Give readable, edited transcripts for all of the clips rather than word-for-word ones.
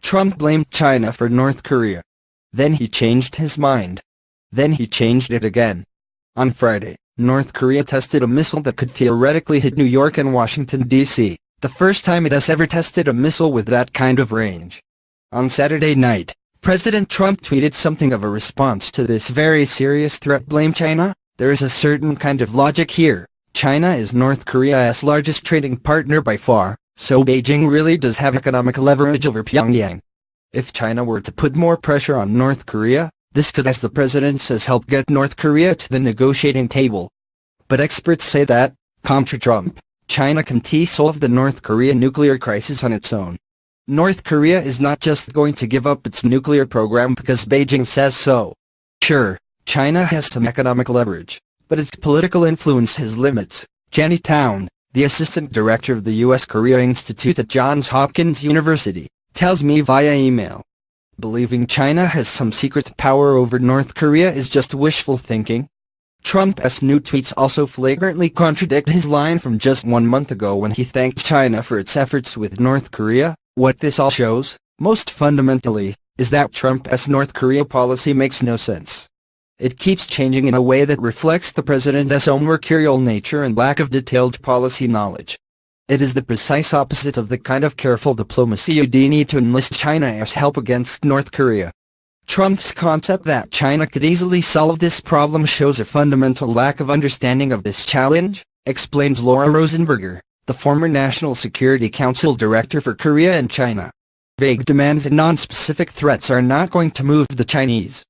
Trump blamed China for North Korea. Then he changed his mind. Then he changed it again. On Friday, North Korea tested a missile that could theoretically hit New York and Washington, D.C., the first time it has ever tested a missile with that kind of range. On Saturday night, President Trump tweeted something of a response to this very serious threat. Blame China? There is a certain kind of logic here. China is North Korea's largest trading partner by far, so Beijing really does have economic leverage over Pyongyang. If China were to put more pressure on North Korea, this could, as the president says, help get North Korea to the negotiating table. But experts say that, contra Trump, China can solve the North Korea nuclear crisis on its own. North Korea is not just going to give up its nuclear program because Beijing says so. Sure, China has some economic leverage, but its political influence has limits. Jenny Town, the assistant director of the U.S. Korea Institute at Johns Hopkins University, tells me via email. Believing China has some secret power over North Korea is just wishful thinking. Trump's new tweets also flagrantly contradict his line from just 1 month ago when he thanked China for its efforts with North Korea. What this all shows, most fundamentally, is that Trump's North Korea policy makes no sense. It keeps changing in a way that reflects the president's own mercurial nature and lack of detailed policy knowledge. It is the precise opposite of the kind of careful diplomacy you'd need to enlist China's help against North Korea. Trump's concept that China could easily solve this problem shows a fundamental lack of understanding of this challenge, explains Laura Rosenberger, the former National Security Council director for Korea and China. Vague demands and non-specific threats are not going to move the Chinese.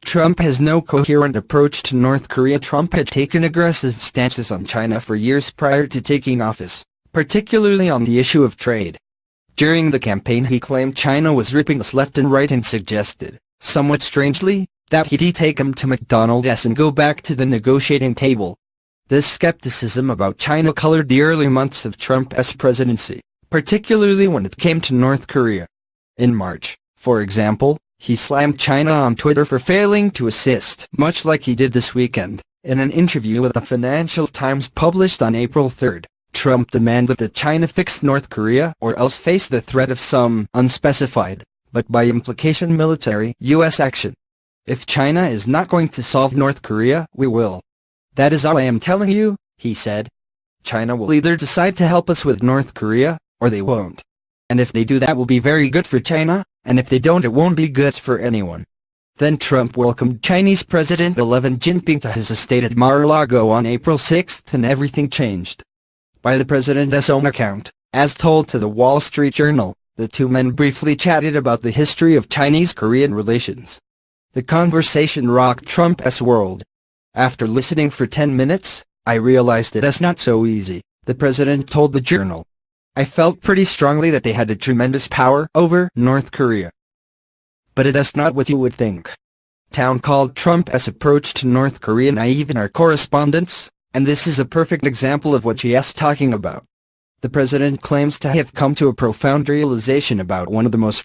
Trump has no coherent approach to North Korea. Trump had taken aggressive stances on China for years prior to taking office, particularly on the issue of trade. During the campaign he claimed China was ripping us left and right and suggested, somewhat strangely, that he'd take him to McDonald's and go back to the negotiating table. This skepticism about China colored the early months of Trump's presidency, particularly when it came to North Korea. In March, for example, he slammed China on Twitter for failing to assist, much like he did this weekend. In an interview with the Financial Times published on April 3, Trump demanded that China fix North Korea or else face the threat of some unspecified, but by implication military, U.S. action. If China is not going to solve North Korea, we will. That is all I am telling you, he said. China will either decide to help us with North Korea, or they won't. And if they do, that will be very good for China, and if they don't, it won't be good for anyone. Then Trump welcomed Chinese President Xi Jinping to his estate at Mar-a-Lago on April 6 and everything changed. By the president's own account, as told to the Wall Street Journal, the two men briefly chatted about the history of Chinese-Korean relations. The conversation rocked Trump's world. After listening for 10 minutes, I realized it's not so easy, the president told the Journal. I felt pretty strongly that they had a tremendous power over North Korea. But it's not what you would think. Town called Trump's approach to North Korea naive in our correspondence, and this is a perfect example of what she's talking about. The president claims to have come to a profound realization about one of the most